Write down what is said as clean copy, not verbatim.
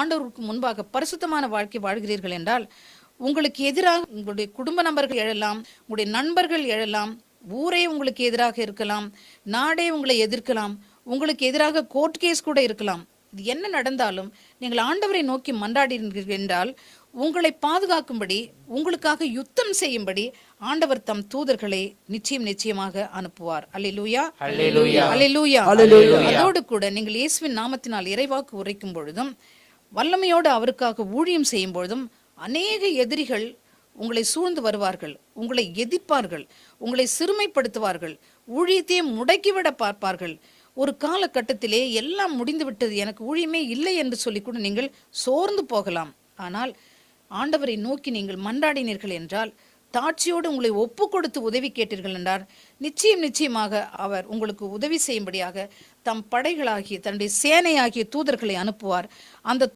ஆண்டவருக்கு முன்பாக பரிசுத்தமான வாழ்க்கை வாழ்கிறீர்கள் என்றால், உங்களுக்கு எதிராக உங்களுடைய குடும்ப நபர்கள் எழலாம், உங்களுடைய நண்பர்கள் எழலாம், ஊரே உங்களுக்கு எதிராக இருக்கலாம், நாடே உங்களை எதிர்க்கலாம், உங்களுக்கு எதிராக கோர்ட் கேஸ் கூட இருக்கலாம். இது என்ன நடந்தாலும் நீங்கள் ஆண்டவரை நோக்கி மன்றாடினீர்கள் என்றால், உங்களை பாதுகாக்கும்படி, உங்களுக்காக யுத்தம் செய்யும்படி ஆண்டவர் தம் தூதர்களை நிச்சயமாக அனுப்புவார். அல்லேலூயா, அல்லேலூயா. அதோடு கூட நீங்கள் இயேசுவின் நாமத்தினால் இறைவாக்கு உரைக்கும் பொழுதும், வல்லமையோடு அவருக்காக ஊழியம் செய்யும் பொழுதும், அநேக எதிரிகள் உங்களை சூழ்ந்து வருவார்கள், உங்களை எதிர்ப்பார்கள், உங்களை சிறுமைப்படுத்துவார்கள், ஊழியத்தையே முடக்கிவிட பார்ப்பார்கள். ஒரு காலகட்டத்திலே எல்லாம் முடிந்து விட்டது, எனக்கு ஊழியமே இல்லை என்று சொல்லி கூட நீங்கள் சோர்ந்து போகலாம். ஆனால் ஆண்டவரை நோக்கி நீங்கள் மன்றாடினீர்கள் என்றால், தாட்சியோடு உங்களை ஒப்பு கொடுத்து உதவி கேட்டீர்கள் என்றால், நிச்சயமாக அவர் உங்களுக்கு உதவி செய்யும்படியாக தம் படைகளாகிய தன்னுடைய சேனையாகிய தூதர்களை அனுப்புவார். அந்த